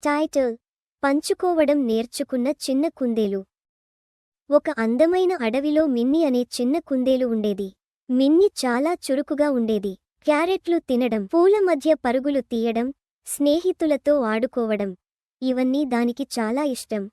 Title: పంచుకోవడం నేర్చుకున్న చిన్న కుందేలు. ఒక అందమైన అడవిలో మిన్నీ అనే చిన్న కుందేలు ఉండేది. మిన్నీ చాలా చురుకుగా ఉండేది. క్యారెట్లు తినడం, పూల మధ్య పరుగులు తీయడం, స్నేహితులతో ఆడుకోవడం ఇవన్నీ దానికి చాలా ఇష్టం.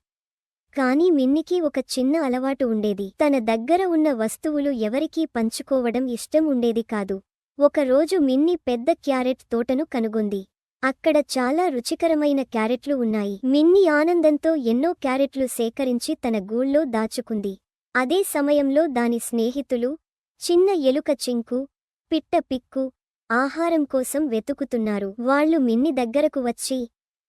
కానీ మిన్నీకి ఒక చిన్న అలవాటు ఉండేది. తన దగ్గర ఉన్న వస్తువులు ఎవరికీ పంచుకోవడం ఇష్టం ఉండేది కాదు. ఒకరోజు మిన్నీ పెద్ద క్యారెట్ తోటను కనుగొంది. అక్కడ చాలా రుచికరమైన క్యారెట్లు ఉన్నాయి. మిన్నీ ఆనందంతో ఎన్నో క్యారెట్లు సేకరించి తన గూళ్ళో దాచుకుంది. అదే సమయంలో దాని స్నేహితులు, చిన్న ఎలుక చింకు, పిట్ట పిక్కు, ఆహారం కోసం వెతుకుతున్నారు. వాళ్ళు మిన్నీ దగ్గరకు వచ్చి,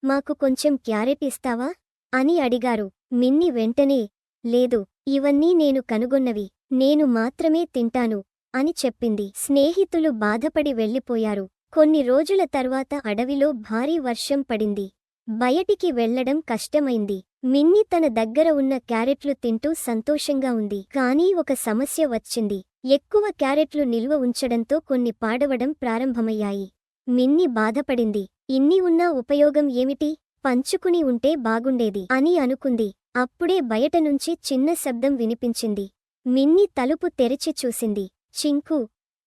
మాకు కొంచెం క్యారెట్ ఇస్తావా అని అడిగారు. మిన్నీ వెంటనే, లేదు, ఇవన్నీ నేను కనుగొన్నవి, నేను మాత్రమే తింటాను అని చెప్పింది. స్నేహితులు బాధపడి వెళ్ళిపోయారు. కొన్ని రోజుల తర్వాత అడవిలో భారీ వర్షం పడింది. బయటికి వెళ్లడం కష్టమైంది. మిన్నీ తన దగ్గర ఉన్న క్యారెట్లు తింటూ సంతోషంగా ఉంది. కానీ ఒక సమస్య వచ్చింది. ఎక్కువ క్యారెట్లు నిల్వ ఉంచడంతో కొన్ని పాడవడం ప్రారంభమయ్యాయి. మిన్నీ బాధపడింది. ఇన్ని ఉన్నా ఉపయోగం ఏమిటి? పంచుకుని ఉంటే బాగుండేది అని అనుకుంది. అప్పుడే బయటనుంచి చిన్న శబ్దం వినిపించింది. మిన్నీ తలుపు తెరిచి చూసింది. చింకు,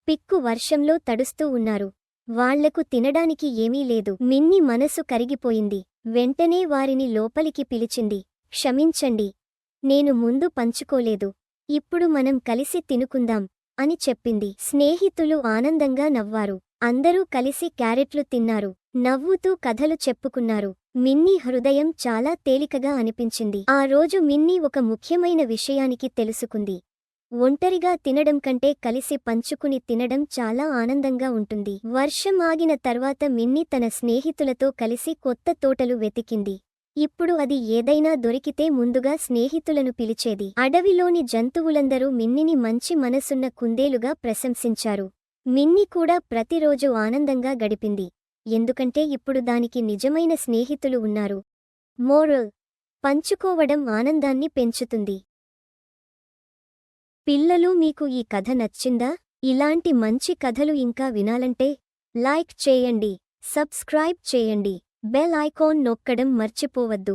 పిక్కు వర్షంలో తడుస్తూ ఉన్నారు. వాళ్లకు తినడానికి ఏమీ లేదు. మిన్నీ మనసు కరిగిపోయింది. వెంటనే వారిని లోపలికి పిలిచింది. క్షమించండి, నేను ముందు పంచుకోలేదు. ఇప్పుడు మనం కలిసి తినుకుందాం అని చెప్పింది. స్నేహితులు ఆనందంగా నవ్వారు. అందరూ కలిసి క్యారెట్లు తిన్నారు. నవ్వుతూ కథలు చెప్పుకున్నారు. మిన్నీ హృదయం చాలా తేలికగా అనిపించింది. ఆ రోజు మిన్నీ ఒక ముఖ్యమైన విషయానికి తెలుసుకుంది. ఒంటరిగా తినడం కంటే కలిసి పంచుకుని తినడం చాలా ఆనందంగా ఉంటుంది. వర్షం ఆగిన తర్వాత మిన్నీ తన స్నేహితులతో కలిసి కొత్త తోటలు వెతికింది. ఇప్పుడు అది ఏదైనా దొరికితే ముందుగా స్నేహితులను పిలిచేది. అడవిలోని జంతువులందరూ మిన్నీని మంచి మనసున్న కుందేలుగా ప్రశంసించారు. మిన్నీ కూడా ప్రతిరోజు ఆనందంగా గడిపింది. ఎందుకంటే ఇప్పుడు దానికి నిజమైన స్నేహితులు ఉన్నారు. మోరల్: పంచుకోవడం ఆనందాన్ని పెంచుతుంది. పిల్లలు, మీకు ఈ కథ నచ్చిందా? ఇలాంటి మంచి కథలు ఇంకా వినాలంటే లైక్ చేయండి, సబ్స్క్రైబ్ చేయండి, బెల్ ఐకాన్ నొక్కడం మర్చిపోవద్దు.